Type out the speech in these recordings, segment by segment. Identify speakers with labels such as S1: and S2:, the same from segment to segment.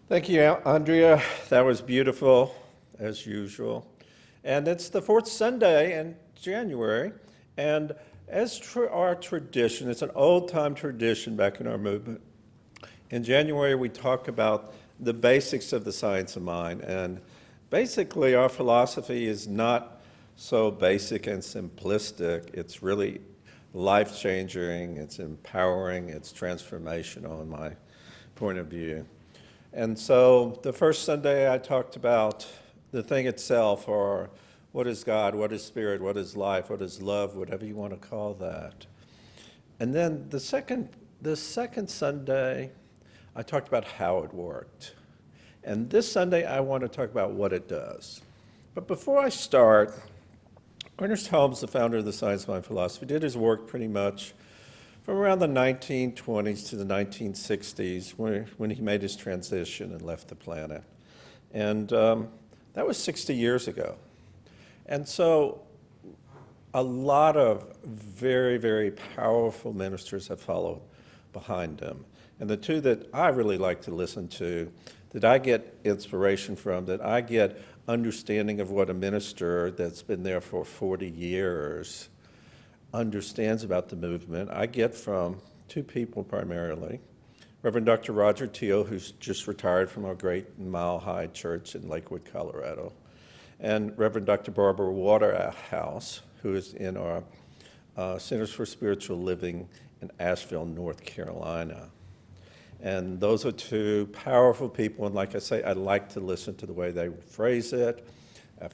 S1: Thank you, Andrea. That was beautiful, as usual. And it's the fourth Sunday in January. And as our tradition, it's an old time tradition back in our movement. In January, we talk about the basics of the science of mind. And basically, our philosophy is not so basic and simplistic. It's really life changing, it's empowering, it's transformational in my point of view. And so the first Sunday I talked about the thing itself, or what is God, what is spirit, what is life, what is love, whatever you want to call that. And then the second Sunday, I talked about how it worked. And this Sunday, I want to talk about what it does. But before I start, Ernest Holmes, the founder of the science of mind philosophy, did his work pretty much from around the 1920s to the 1960s, when he made his transition and left the planet. And that was 60 years ago. And so a lot of very, very powerful ministers have followed behind him. And the two that I really like to listen to, that I get inspiration from, that I get understanding of what a minister that's been there for 40 years understands about the movement, I get from two people primarily. Reverend Dr. Roger Teal, who's just retired from our great Mile High Church in Lakewood, Colorado, and Reverend Dr. Barbara Waterhouse, who is in our Centers for Spiritual Living in Asheville, North Carolina. And those are two powerful people, and like I say, I like to listen to the way they phrase it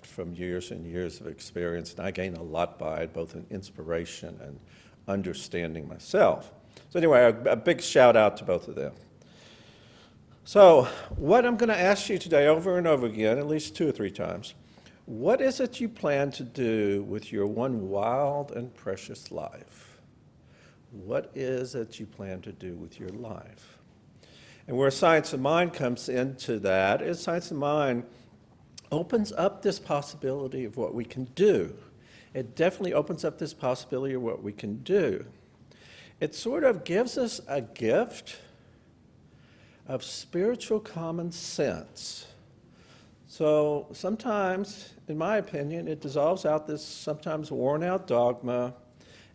S1: from years and years of experience, and I gain a lot by it, both in inspiration and understanding myself. So anyway, a big shout out to both of them. So what I'm going to ask you today over and over again, at least 2 or 3 times, what is it you plan to do with your one wild and precious life? What is it you plan to do with your life? And where science of mind comes into that is science of mind opens up this possibility of what we can do. It definitely opens up this possibility of what we can do. It sort of gives us a gift of spiritual common sense. So sometimes, in my opinion, it dissolves out this sometimes worn out dogma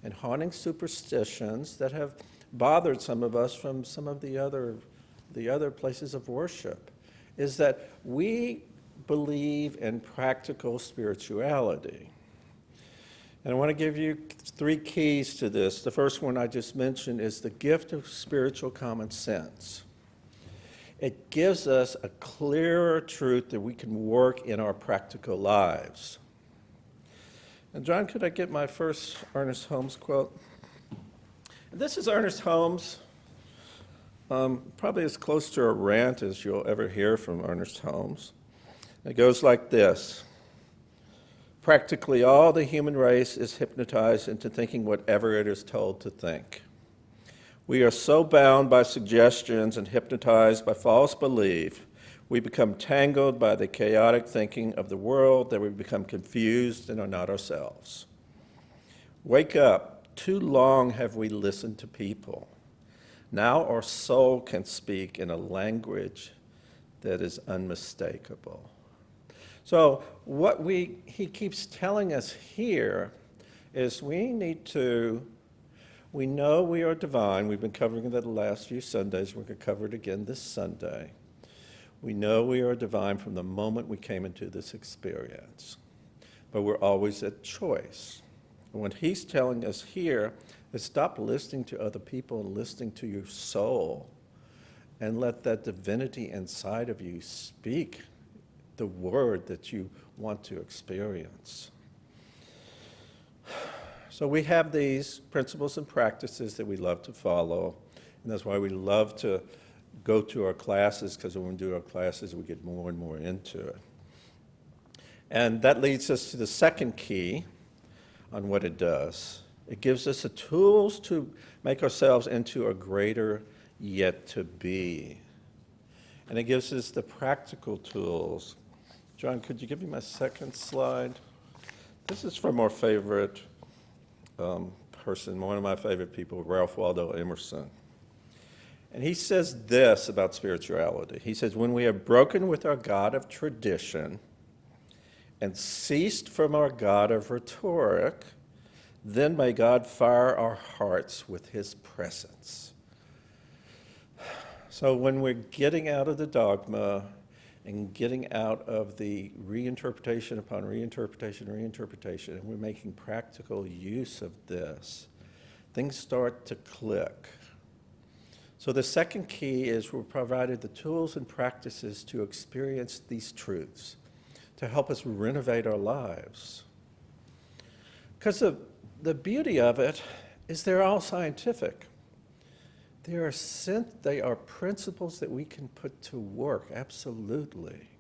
S1: and haunting superstitions that have bothered some of us from some of the other places of worship, is that we believe in practical spirituality. And I want to give you 3 keys to this. The first one I just mentioned is the gift of spiritual common sense. It gives us a clearer truth that we can work in our practical lives. And John, could I get my first Ernest Holmes quote? And this is Ernest Holmes, probably as close to a rant as you'll ever hear from Ernest Holmes. It goes like this: practically all the human race is hypnotized into thinking whatever it is told to think. We are so bound by suggestions and hypnotized by false belief, we become tangled by the chaotic thinking of the world that we become confused and are not ourselves. Wake up. Too long have we listened to people. Now our soul can speak in a language that is unmistakable. So what he keeps telling us here is we know we are divine. We've been covering that the last few Sundays. We're going to cover it again this Sunday. We know we are divine from the moment we came into this experience, but we're always at choice. And what he's telling us here is stop listening to other people and listening to your soul, and let that divinity inside of you speak the word that you want to experience. So we have these principles and practices that we love to follow, and that's why we love to go to our classes, because when we do our classes, we get more and more into it. And that leads us to the second key on what it does. It gives us the tools to make ourselves into a greater yet to be. And it gives us the practical tools. John, could you give me my second slide? This is from our favorite person, one of my favorite people, Ralph Waldo Emerson. And he says this about spirituality. He says, when we have broken with our God of tradition and ceased from our God of rhetoric, then may God fire our hearts with his presence. So when we're getting out of the dogma and getting out of the reinterpretation upon reinterpretation, and we're making practical use of this, things start to click. So the second key is we're provided the tools and practices to experience these truths, to help us renovate our lives. Because the beauty of it is they're all scientific. They are principles that we can put to work, absolutely.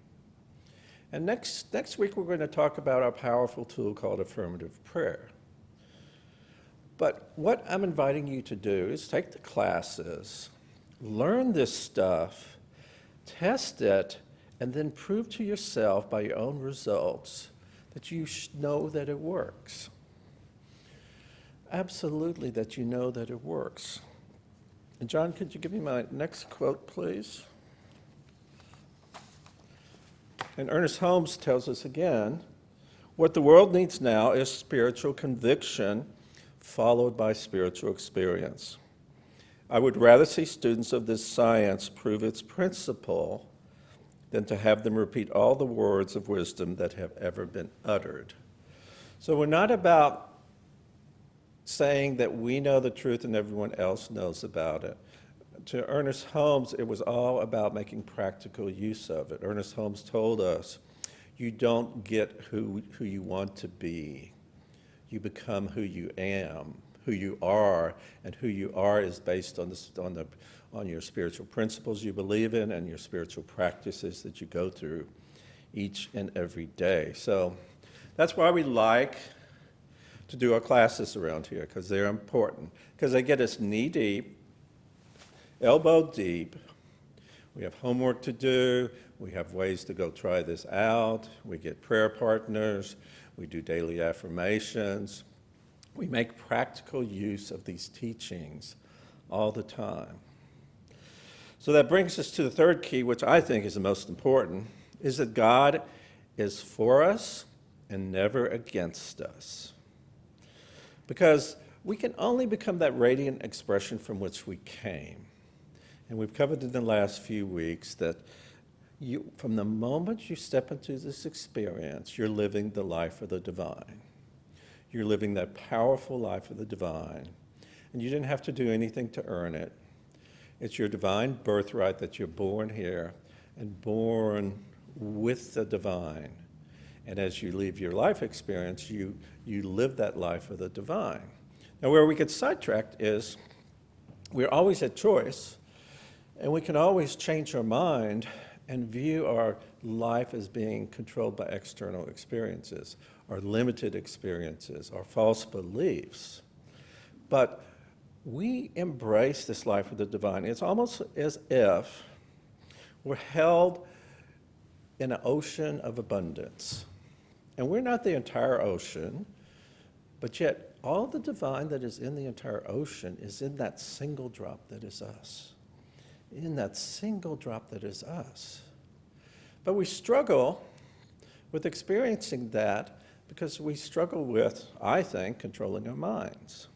S1: And next week we're going to talk about our powerful tool called affirmative prayer. But what I'm inviting you to do is take the classes, learn this stuff, test it, and then prove to yourself by your own results that you know that it works. Absolutely, that you know that it works. And John, could you give me my next quote, please? And Ernest Holmes tells us again, what the world needs now is spiritual conviction followed by spiritual experience. I would rather see students of this science prove its principle than to have them repeat all the words of wisdom that have ever been uttered. So we're not about saying that we know the truth and everyone else knows about it. To Ernest Holmes, it was all about making practical use of it. Ernest Holmes told us, you don't get who you want to be. You become who you are, and who you are is based on your spiritual principles you believe in and your spiritual practices that you go through each and every day. So that's why we like to do our classes around here, because they're important, because they get us knee-deep, elbow-deep. We have homework to do. We have ways to go try this out. We get prayer partners. We do daily affirmations. We make practical use of these teachings all the time. So that brings us to the third key, which I think is the most important, is that God is for us and never against us. Because we can only become that radiant expression from which we came. And we've covered in the last few weeks that from the moment you step into this experience, you're living the life of the divine. You're living that powerful life of the divine. And you didn't have to do anything to earn it. It's your divine birthright that you're born here and born with the divine. And as you leave your life experience, you live that life of the divine. Now, where we get sidetracked is we're always at choice, and we can always change our mind and view our life as being controlled by external experiences, or limited experiences, or false beliefs. But we embrace this life of the divine. It's almost as if we're held in an ocean of abundance. And we're not the entire ocean, but yet all the divine that is in the entire ocean is in that single drop that is us. In that single drop that is us. But we struggle with experiencing that because we struggle with, I think, controlling our minds.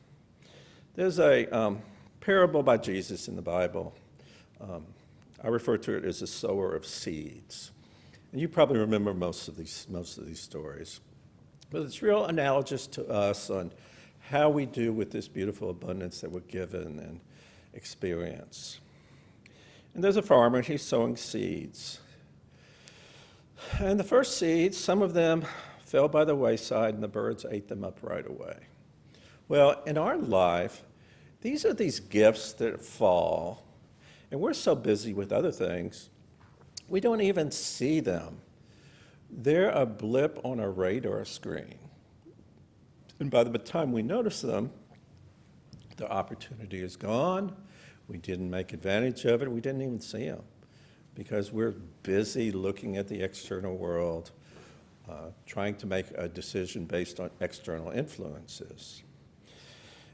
S1: There's a parable by Jesus in the Bible. I refer to it as the Sower of Seeds. And you probably remember most of these stories. But it's real analogous to us on how we do with this beautiful abundance that we're given and experience. And there's a farmer, he's sowing seeds. And the first seeds, some of them fell by the wayside and the birds ate them up right away. Well, in our life, these are these gifts that fall, and we're so busy with other things, we don't even see them. They're a blip on our radar screen. And by the time we notice them, the opportunity is gone. We didn't make advantage of it. We didn't even see them because we're busy looking at the external world, trying to make a decision based on external influences.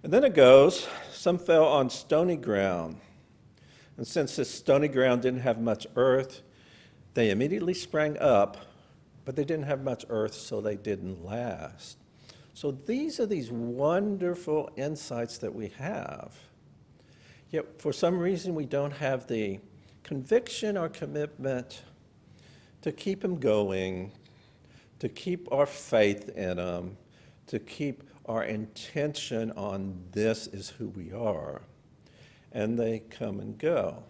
S1: And then it goes, some fell on stony ground. And since this stony ground didn't have much earth, they immediately sprang up, but they didn't have much earth, so they didn't last. So these are these wonderful insights that we have. Yet for some reason we don't have the conviction or commitment to keep them going, to keep our faith in them, to keep our intention on this is who we are. And they come and go.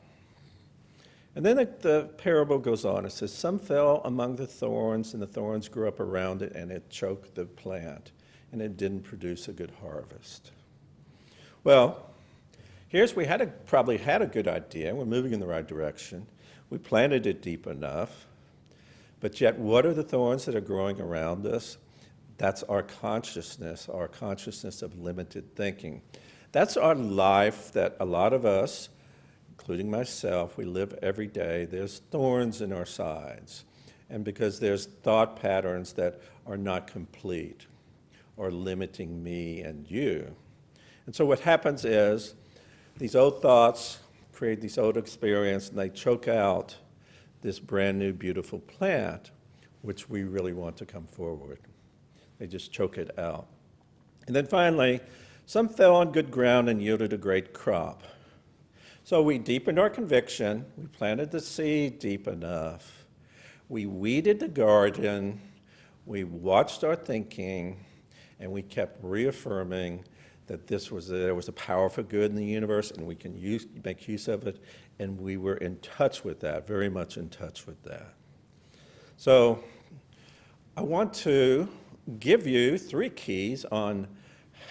S1: And then the parable goes on. It says, some fell among the thorns, and the thorns grew up around it, and it choked the plant, and it didn't produce a good harvest. Well, we probably had a good idea. We're moving in the right direction. We planted it deep enough. But yet, what are the thorns that are growing around us? That's our consciousness of limited thinking. That's our life that a lot of us, including myself, we live every day. There's thorns in our sides. And because there's thought patterns that are not complete or limiting me and you. And so what happens is these old thoughts create these old experiences, and they choke out this brand new beautiful plant, which we really want to come forward. They just choke it out. And then finally, some fell on good ground and yielded a great crop. So we deepened our conviction. We planted the seed deep enough. We weeded the garden. We watched our thinking, and we kept reaffirming that there was a powerful good in the universe, and we can make use of it. And we were in touch with that, very much in touch with that. So I want to give you 3 keys on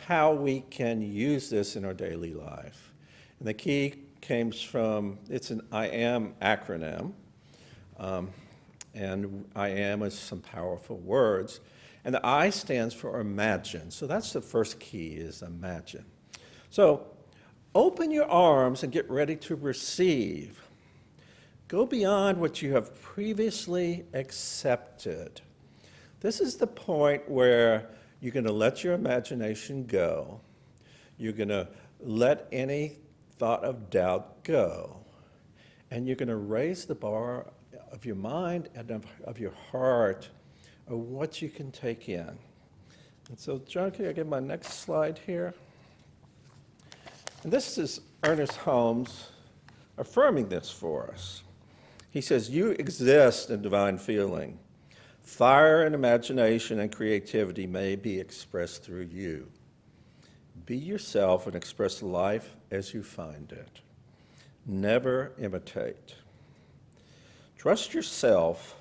S1: how we can use this in our daily life. And the key comes from, it's an I AM acronym, and I AM is some powerful words. And the I stands for imagine. So that's the first key, is imagine. So open your arms and get ready to receive. Go beyond what you have previously accepted. This is the point where you're going to let your imagination go. You're going to let any thought of doubt go. And you're going to raise the bar of your mind and of your heart of what you can take in. And so, John, can I get my next slide here? And this is Ernest Holmes affirming this for us. He says, you exist in divine feeling. Fire and imagination and creativity may be expressed through you. Be yourself and express life as you find it. Never imitate. Trust yourself.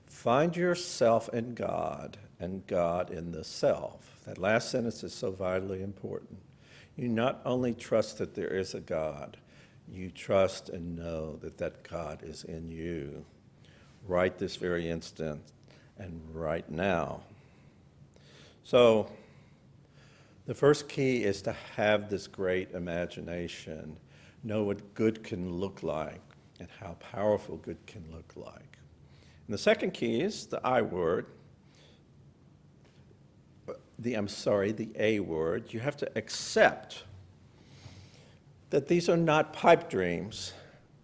S1: Find yourself in God and God in the self. That last sentence is so vitally important. You not only trust that there is a God, you trust and know that that God is in you right this very instant and right now. So the first key is to have this great imagination, know what good can look like and how powerful good can look like. And the second key is the I word, the A word. You have to accept that these are not pipe dreams,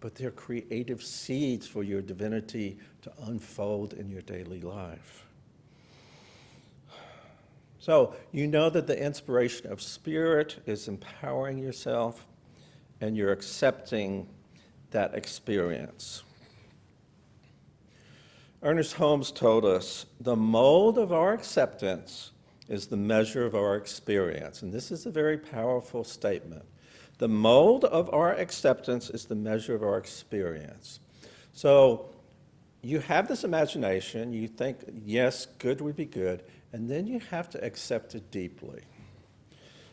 S1: but they're creative seeds for your divinity to unfold in your daily life. So you know that the inspiration of spirit is empowering yourself, and you're accepting that experience. Ernest Holmes told us, the mold of our acceptance is the measure of our experience. And this is a very powerful statement. The mold of our acceptance is the measure of our experience. So you have this imagination, you think, yes, good would be good, and then you have to accept it deeply.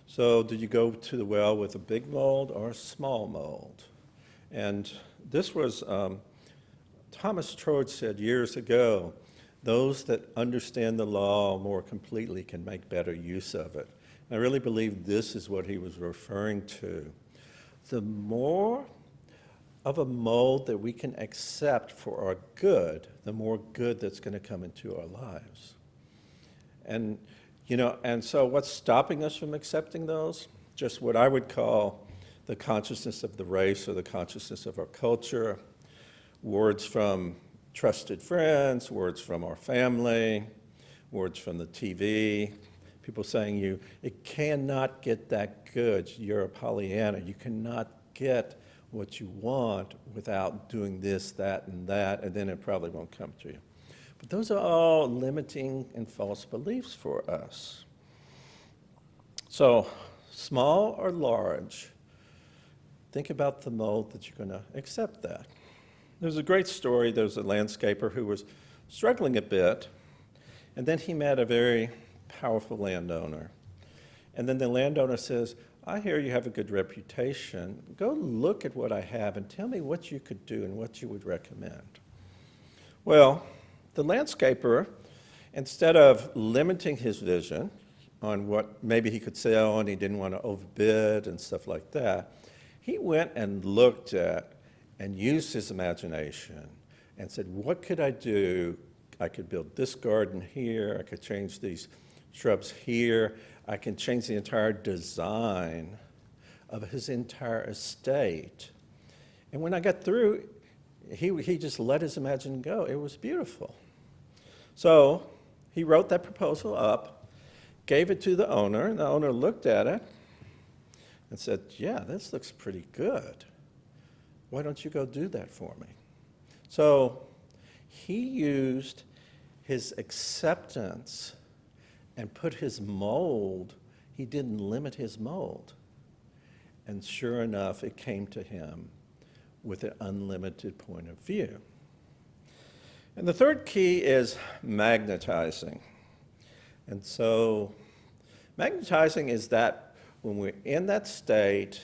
S1: So did you go to the well with a big mold or a small mold? And this was, Thomas Troide said years ago, those that understand the law more completely can make better use of it. And I really believe this is what he was referring to. The more of a mold that we can accept for our good, the more good that's going to come into our lives. And, and so what's stopping us from accepting those? Just what I would call the consciousness of the race or the consciousness of our culture, words from trusted friends, words from our family, words from the TV, people saying it cannot get that good. You're a Pollyanna. You cannot get what you want without doing this, that, and then it probably won't come to you. But those are all limiting and false beliefs for us. So, small or large, think about the mold that you're going to accept that. There's a great story. There's a landscaper who was struggling a bit, and then he met a very powerful landowner. And then the landowner says, I hear you have a good reputation. Go look at what I have and tell me what you could do and what you would recommend. Well, the landscaper, instead of limiting his vision on what maybe he could sell and he didn't want to overbid and stuff like that, he went and looked at and used his imagination and said, what could I do? I could build this garden here. I could change these shrubs here. I can change the entire design of his entire estate. And when I got through, he just let his imagination go. It was beautiful. So he wrote that proposal up, gave it to the owner, and the owner looked at it and said, yeah, this looks pretty good. Why don't you go do that for me? So he used his acceptance and put his mold, he didn't limit his mold. And sure enough, it came to him with an unlimited point of view. And the third key is magnetizing. And so magnetizing is that when we're in that state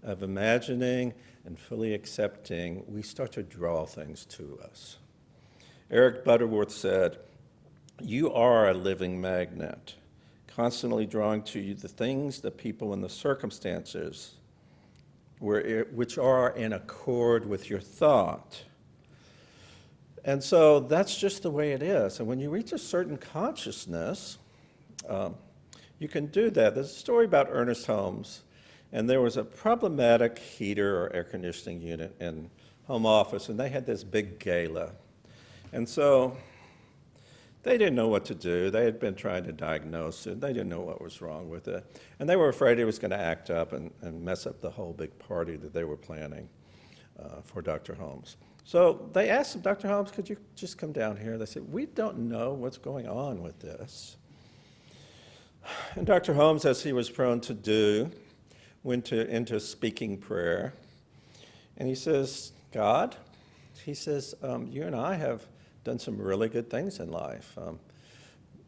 S1: of imagining and fully accepting, we start to draw things to us. Eric Butterworth said, you are a living magnet, constantly drawing to you the things, the people, and the circumstances which are in accord with your thought. And so that's just the way it is. And when you reach a certain consciousness, you can do that. There's a story about Ernest Holmes, and there was a problematic heater or air conditioning unit in home office, and they had this big gala. And so they didn't know what to do. They had been trying to diagnose it. They didn't know what was wrong with it. And they were afraid it was going to act up and mess up the whole big party that they were planning for Dr. Holmes. So they asked him, Dr. Holmes, could you just come down here? They said, we don't know what's going on with this. And Dr. Holmes, as he was prone to do, went into speaking prayer. And he says, God, he says, you and I have done some really good things in life.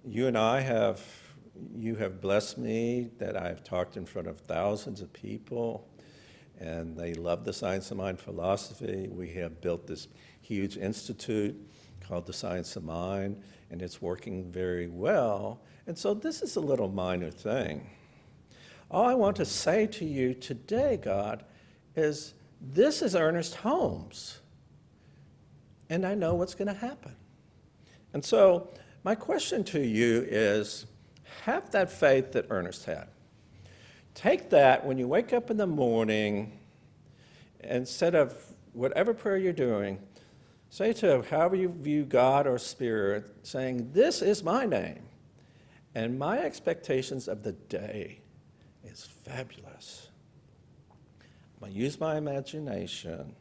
S1: You have blessed me that I've talked in front of thousands of people, and they love the Science of Mind philosophy. We have built this huge institute called the Science of Mind, and it's working very well. And so this is a little minor thing. All I want to say to you today, God, is this is Ernest Holmes, and I know what's going to happen. And so my question to you is, have that faith that Ernest had. Take that when you wake up in the morning, instead of whatever prayer you're doing, say to however you view God or Spirit, saying, this is my name, and my expectations of the day is fabulous. I'm going to use my imagination.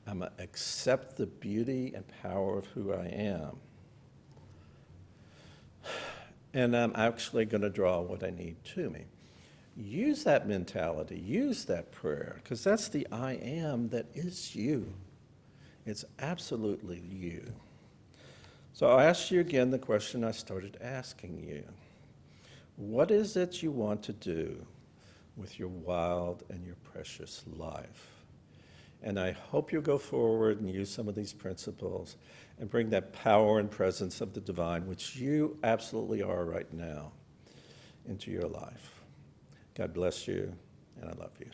S1: I'm going to accept the beauty and power of who I am. And I'm actually going to draw what I need to me. Use that mentality. Use that prayer, because that's the I am that is you. It's absolutely you. So I'll ask you again the question I started asking you. What is it you want to do with your wild and your precious life? And I hope you'll go forward and use some of these principles and bring that power and presence of the divine, which you absolutely are right now, into your life. God bless you, and I love you.